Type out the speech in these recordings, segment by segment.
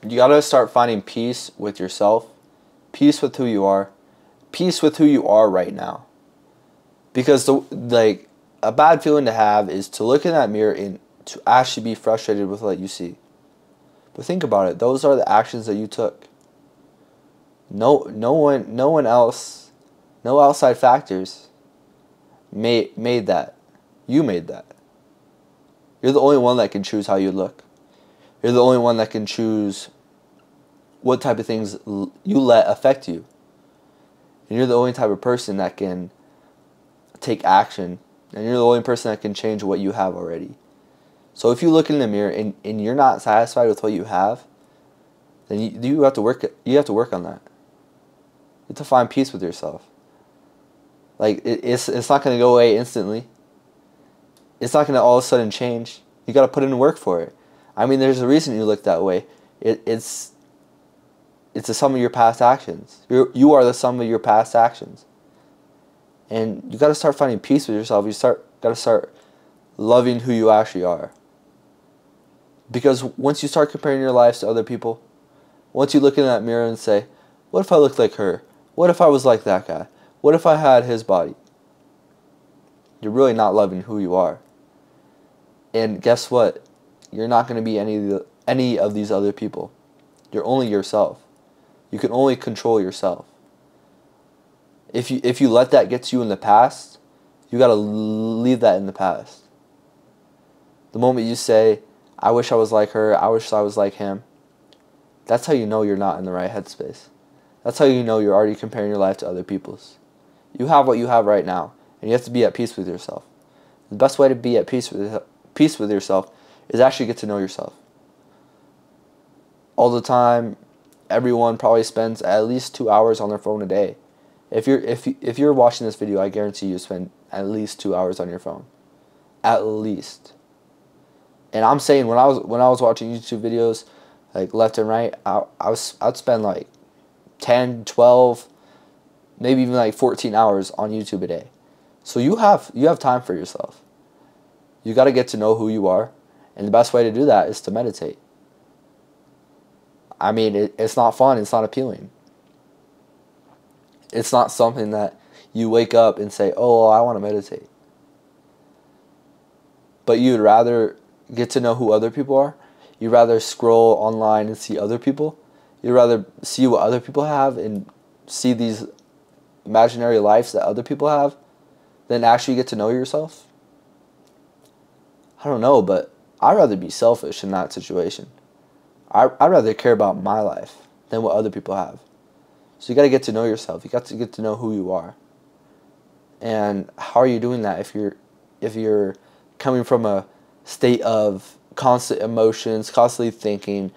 You gotta start finding peace with yourself, peace with who you are, peace with who you are right now. Because a bad feeling to have is to look in that mirror and to actually be frustrated with what you see. But think about it; those are the actions that you took. No one else, no outside factors made that. You made that. You're the only one that can choose how you look. You're the only one that can choose what type of things you let affect you. And you're the only type of person that can take action. And you're the only person that can change what you have already. So if you look in the mirror and you're not satisfied with what you have, then you have to work on that. You have to find peace with yourself. Like it's not going to go away instantly. It's not going to all of a sudden change. You got to put in work for it. I mean, there's a reason you look that way. It's the sum of your past actions. You are the sum of your past actions. And you got to start finding peace with yourself. Got to start loving who you actually are. Because once you start comparing your lives to other people, once you look in that mirror and say, what if I looked like her? What if I was like that guy? What if I had his body? You're really not loving who you are. And guess what? You're not going to be any of these other people. You're only yourself. You can only control yourself. If you let that get to you in the past, you got to leave that in the past. The moment you say, I wish I was like her, I wish I was like him, that's how you know you're not in the right headspace. That's how you know you're already comparing your life to other people's. You have what you have right now, and you have to be at peace with yourself. The best way to be at peace with yourself is actually get to know yourself. All the time, everyone probably spends at least 2 hours on their phone a day. If you're watching this video, I guarantee you spend at least 2 hours on your phone. At least. And I'm saying when I was watching YouTube videos, like left and right, I'd spend like 10, 12, maybe even like 14 hours on YouTube a day. So you have time for yourself. You got to get to know who you are, and the best way to do that is to meditate. I mean, it's not fun, it's not appealing. It's not something that you wake up and say, oh, I want to meditate. But you'd rather get to know who other people are. You'd rather scroll online and see other people. You'd rather see what other people have and see these imaginary lives that other people have than actually get to know yourself. I don't know, but I'd rather be selfish in that situation. I'd rather care about my life than what other people have. So you got to get to know yourself. You got to get to know who you are. And how are you doing that if you're coming from a state of constant emotions, constantly thinking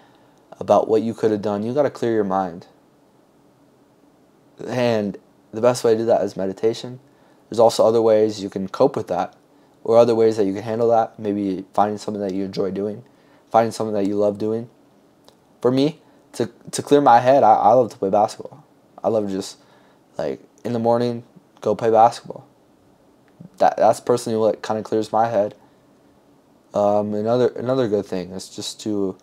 about what you could have done? You got to clear your mind. And the best way to do that is meditation. There's also other ways you can cope with that, or other ways that you can handle that. Maybe finding something that you enjoy doing, finding something that you love doing. For me, to clear my head, I love to play basketball. I love to just, like, in the morning, go play basketball. That's personally what kind of clears my head. Another good thing is just to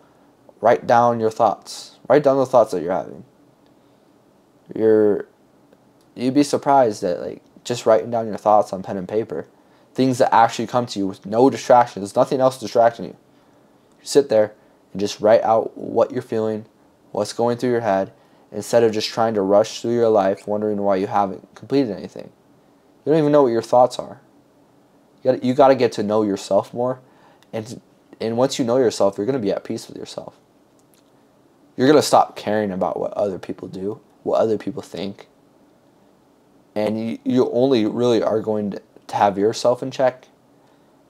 write down your thoughts. Write down the thoughts that you're having. You'd be surprised that, like, just writing down your thoughts on pen and paper, things that actually come to you with no distractions. There's nothing else distracting you. You sit there and just write out what you're feeling, what's going through your head, instead of just trying to rush through your life wondering why you haven't completed anything. You don't even know what your thoughts are. You got to get to know yourself more, and once you know yourself, you're going to be at peace with yourself. You're going to stop caring about what other people do, what other people think, and you only really are going to have yourself in check.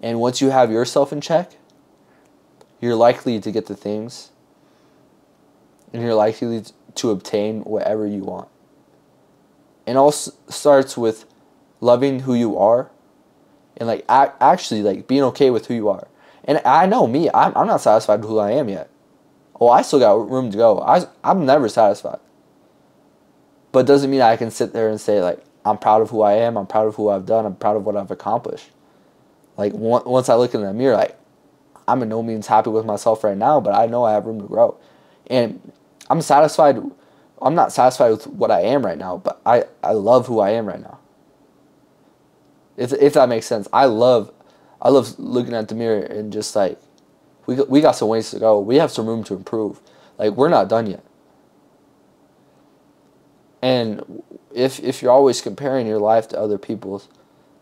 And once you have yourself in check, you're likely to get the things, and you're likely to obtain whatever you want. And all starts with loving who you are, and like actually like being okay with who you are. And I know me, I'm not satisfied with who I am yet. Oh, I still got room to go. I'm never satisfied. But it doesn't mean I can sit there and say, like, I'm proud of who I am, I'm proud of who I've done, I'm proud of what I've accomplished. Like, once I look in the mirror, like, I'm in no means happy with myself right now, but I know I have room to grow. And I'm satisfied. I'm not satisfied with what I am right now, but I love who I am right now. If that makes sense. I love looking at the mirror and just like, we got some ways to go. We have some room to improve. Like, we're not done yet. And if you're always comparing your life to other people's,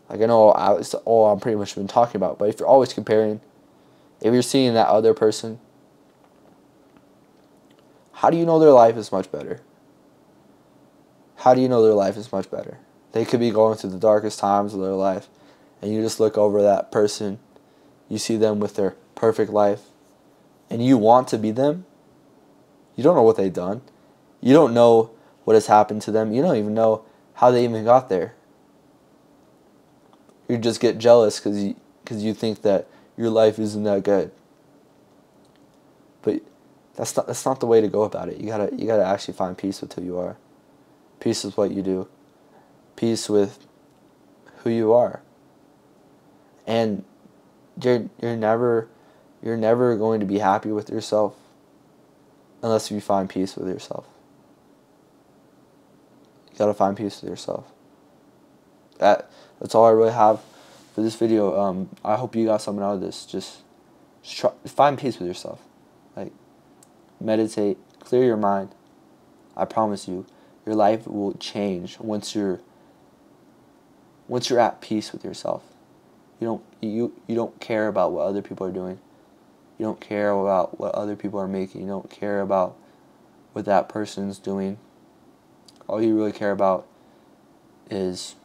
like, I know it's all I'm pretty much been talking about, but if you're always comparing, if you're seeing that other person, how do you know their life is much better? How do you know their life is much better? They could be going through the darkest times of their life, and you just look over that person, you see them with their perfect life, and you want to be them. You don't know what they've done. You don't know what has happened to them. You don't even know how they even got there. You just get jealous because you think that your life isn't that good. But that's not the way to go about it. You gotta actually find peace with who you are. Peace with what you do. Peace with who you are. And you're never going to be happy with yourself unless you find peace with yourself. You gotta find peace with yourself. That's all I really have for this video. I hope you got something out of this. Just try, find peace with yourself. Like, meditate, clear your mind. I promise you, your life will change once you're at peace with yourself. You don't care about what other people are doing. You don't care about what other people are making. You don't care about what that person's doing. All you really care about is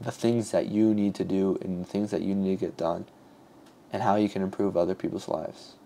the things that you need to do and the things that you need to get done and how you can improve other people's lives.